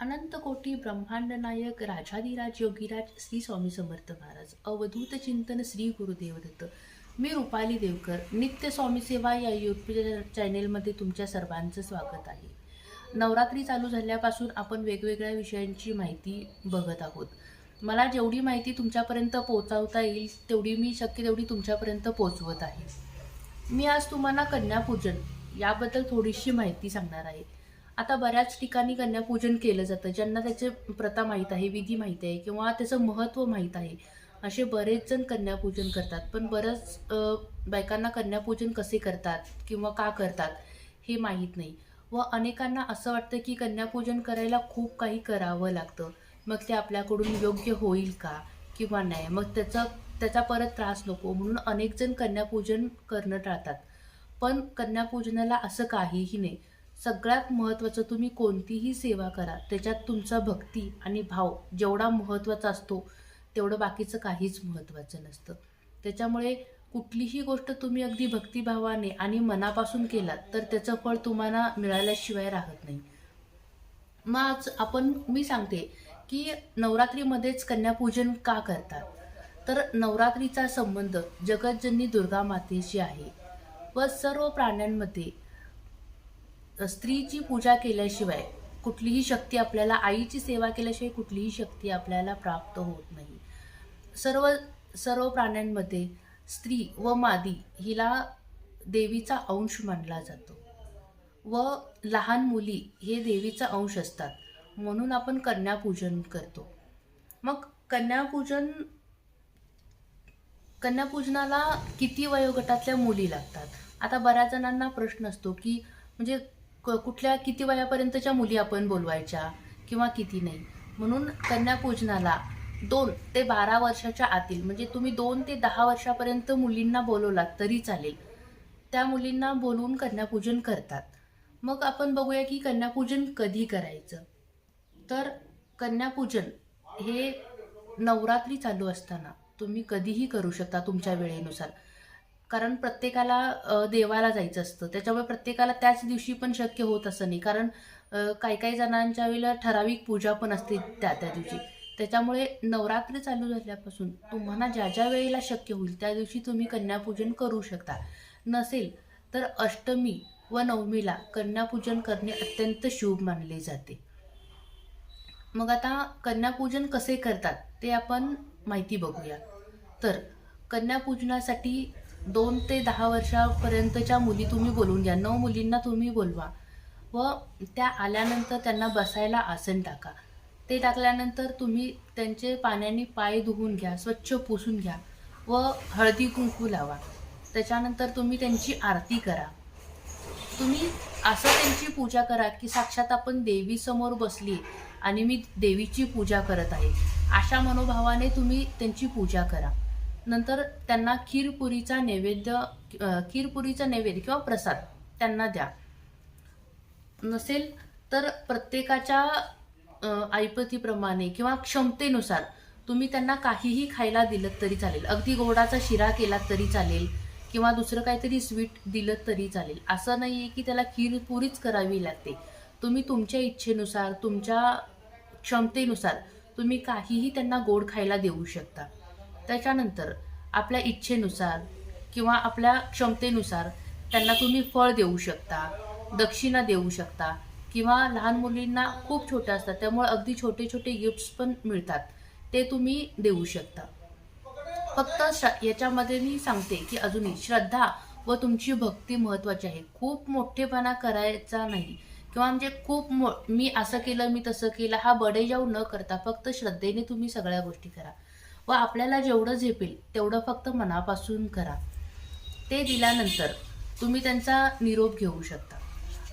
अनंत कोटी ब्रह्मांड नायक राजाधिराज योगीराज श्री स्वामी समर्थ महाराज अवधूत चिंतन श्री गुरुदेव दत्त. मी रुपाली देवकर. नित्य स्वामी सेवा या यूट्यूब चॅनेलमध्ये तुमच्या सर्वांचं स्वागत आहे. नवरात्री चालू झाल्यापासून आपण वेगवेगळ्या विषयांची माहिती बघत आहोत. मला जेवढी माहिती तुमच्यापर्यंत पोहोचवता येईल तेवढी मी शक्य तेवढी तुमच्यापर्यंत पोहोचवत आहे. मी आज तुम्हाला कन्यापूजन याबद्दल थोडीशी माहिती सांगणार आहे. आता बऱ्याच ठिकाणी कन्यापूजन केलं जातं. ज्यांना त्याचे प्रथा माहीत आहे, विधी माहीत आहे किंवा त्याचं महत्त्व माहीत आहे, असे बरेच जण कन्यापूजन करतात. पण बऱ्याच बायकांना कन्यापूजन कसे करतात किंवा का करतात हे माहीत नाही. व अनेकांना असं वाटतं की कन्यापूजन करायला खूप काही करावं लागतं. मग ते आपल्याकडून योग्य होईल का किंवा नाही, मग त्याचा परत त्रास नको म्हणून अनेक जण कन्यापूजन करणं टाळतात. पण कन्यापूजनाला असं काहीही नाही. सगळ्यात महत्त्वाचं, तुम्ही कोणतीही सेवा करा त्याच्यात तुमचा भक्ती आणि भाव जेवढा महत्त्वाचा असतो तेवढं बाकीचं काहीच महत्त्वाचं नसतं. त्याच्यामुळे कुठलीही गोष्ट तुम्ही अगदी भक्तिभावाने आणि मनापासून केलात तर त्याचं फळ तुम्हाला मिळाल्याशिवाय राहत नाही. मग आज मी सांगते की नवरात्रीमध्येच कन्यापूजन का करतात. तर नवरात्रीचा संबंध जगतजननी दुर्गा मातेशी आहे व सर्व प्राण्यांमध्ये स्त्रीची पूजा केल्याशिवाय कुठलीही शक्ती आपल्याला, आईची सेवा केल्याशिवाय कुठलीही शक्ती आपल्याला प्राप्त होत नाही. सर्व सर्व प्राण्यांमध्ये स्त्री व मादी हिला देवीचा अंश मानला जातो व लहान मुली हे देवीचा अंश असतात. म्हणून आपण कन्यापूजन करतो. मग कन्यापूजनाला किती वयोगटातल्या मुली लागतात. आता बऱ्याच जणांना प्रश्न असतो की म्हणजे कुठल्या किती वयापर्यंतच्या मुली आपण बोलवायच्या किंवा किती नाही. म्हणून कन्यापूजनाला 2 ते 12 वर्षाच्या आतील, म्हणजे तुम्ही 2 ते 10 वर्षापर्यंत मुलींना बोलवलात तरी चालेल, त्या मुलींना बोलवून कन्यापूजन करतात. मग आपण बघूया की कन्यापूजन कधी करायचं. तर कन्यापूजन हे नवरात्री चालू असताना तुम्ही कधीही करू शकता तुमच्या वेळेनुसार. कारण प्रत्येकाला देवाला जायचं असतं, त्याच्यामुळे प्रत्येकाला त्याच दिवशी पण शक्य होत असं नाही. कारण काही काही जणांच्या वेळेला ठराविक पूजा पण असते त्या त्या दिवशी. त्याच्यामुळे नवरात्री चालू झाल्यापासून तुम्हाला ज्या ज्या वेळेला शक्य होईल त्या दिवशी तुम्ही कन्यापूजन करू शकता. नसेल तर अष्टमी व नवमीला कन्यापूजन करणे अत्यंत शुभ मानले जाते. मग आता कन्यापूजन कसे करतात ते आपण माहिती बघूया. तर कन्यापूजनासाठी 2 ते 10 वर्षापर्यंतच्या मुली तुम्ही बोलवून घ्या. 9 मुलींना तुम्ही बोलवा व त्या आल्यानंतर त्यांना बसायला आसन टाका. ते टाकल्यानंतर तुम्ही त्यांचे पाण्याने पाय धुवून घ्या, स्वच्छ पुसून घ्या व हळदी कुंकू लावा. त्याच्यानंतर तुम्ही त्यांची आरती करा. तुम्ही असं त्यांची पूजा करा की साक्षात आपण देवीसमोर बसली आणि मी देवीची पूजा करत आहे, अशा मनोभावाने तुम्ही त्यांची पूजा करा. नंतर त्यांना खीरपुरीचा नैवेद्य किंवा प्रसाद त्यांना द्या. नसेल तर प्रत्येकाच्या ऐपतीप्रमाणे किंवा क्षमतेनुसार तुम्ही त्यांना काहीही खायला दिलं तरी चालेल. अगदी गोडाचा शिरा केला तरी चालेल किंवा दुसरं काहीतरी स्वीट दिलं तरी चालेल. असं नाही आहे की त्याला खीरपुरीच करावी लागते. तुम्ही तुमच्या इच्छेनुसार, तुमच्या क्षमतेनुसार तुम्ही काहीही त्यांना गोड खायला देऊ शकता. त्याच्यानंतर आपल्या इच्छेनुसार किंवा आपल्या क्षमतेनुसार त्यांना तुम्ही फळ देऊ शकता, दक्षिणा देऊ शकता किंवा लहान मुलींना खूप छोट्या असतात त्यामुळे अगदी छोटे छोटे गिफ्ट्स पण मिळतात, ते तुम्ही देऊ शकता. फक्त याच्यामध्ये मी सांगते की अजूनही श्रद्धा व तुमची भक्ती महत्त्वाची आहे. खूप मोठेपणा करायचा नाही किंवा म्हणजे मी असं केलं, मी तसं केलं, हा बडेजाव न करता फक्त श्रद्धेने तुम्ही सगळ्या गोष्टी करा व आपल्याला जेवढं झेपेल तेवढं फक्त मनापासून करा. ते दिल्यानंतर तुम्ही त्यांचा निरोप घेऊ शकता.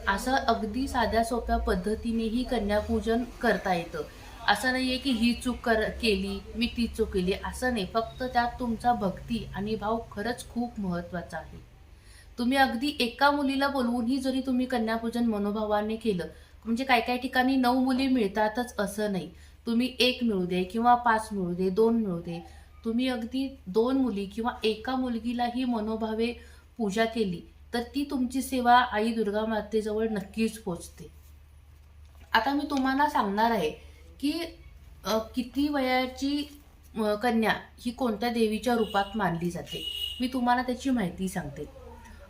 असं अगदी साध्या सोप्या पद्धतीनेही कन्यापूजन करता येतं. असं नाही आहे की ही चूक केली, मी ती चूक केली, असं नाही. फक्त त्यात तुमचा भक्ती आणि भाव खरंच खूप महत्त्वाचा आहे. तुम्ही अगदी एका मुलीला बोलवूनही जरी तुम्ही कन्यापूजन मनोभावाने केलं, म्हणजे काही काही ठिकाणी 9 मुली मिळतातच असं नाही. तुम्ही 1 मिळू दे किंवा 5 मिळू दे, 2 मिळू दे, तुम्ही अगदी 2 मुली किंवा एका मुलगीलाही मनोभावे पूजा केली तर ती तुमची सेवा आई दुर्गा मातेजवळ नक्कीच पोचते. आता मी तुम्हाला सांगणार आहे की किती वयाची कन्या ही कोणत्या देवीच्या रूपात मानली जाते. मी तुम्हाला त्याची माहिती सांगते.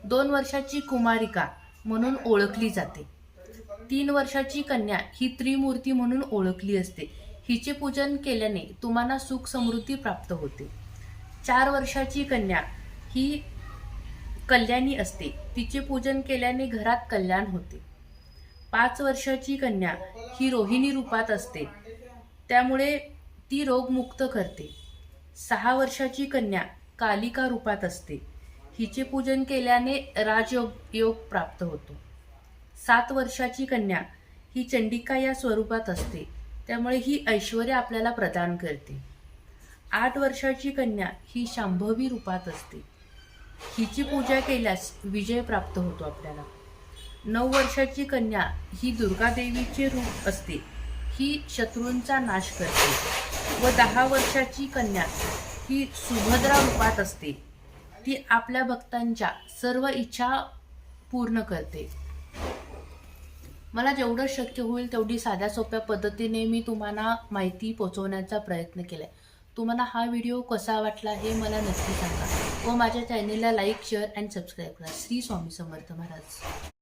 2 वर्षाची कुमारिका म्हणून ओळखली जाते. 3 वर्षाची कन्या ही त्रिमूर्ती म्हणून ओळखली असते. हिचे पूजन केल्याने तुम्हाला सुख समृद्धी प्राप्त होते. 4 वर्षाची कन्या ही कल्याणी असते. तिचे पूजन केल्याने घरात कल्याण होते. 5 वर्षाची कन्या ही रोहिणी रूपात असते, त्यामुळे ती रोगमुक्त करते. 6 वर्षाची कन्या कालिका रूपात असते. हिचे पूजन केल्याने राजयोग योग प्राप्त होतो. 7 वर्षाची कन्या ही चंडिका या स्वरूपात असते, त्यामुळे ही ऐश्वर्य आपल्याला प्रदान करते. 8 वर्षाची कन्या ही शांभवी रूपात असते. हिची पूजा केल्यास विजय प्राप्त होतो आपल्याला. 9 वर्षाची कन्या ही दुर्गादेवीचे रूप असते. ही शत्रूंचा नाश करते. व 10 वर्षाची कन्या ही सुभद्रा रूपात असते. ती आपल्या भक्तांच्या सर्व इच्छा पूर्ण करते. मला जेवढं शक्य होईल तेवढी साध्या सोप्या पद्धतीने मी तुम्हाला माहिती पोहोचवण्याचा प्रयत्न केलाय. तुम्हाला हा व्हिडिओ कसा वाटला हे मला नक्की सांगा व माझ्या चॅनेलला लाईक, शेअर अँड सबस्क्राईब करा. श्री स्वामी समर्थ महाराज.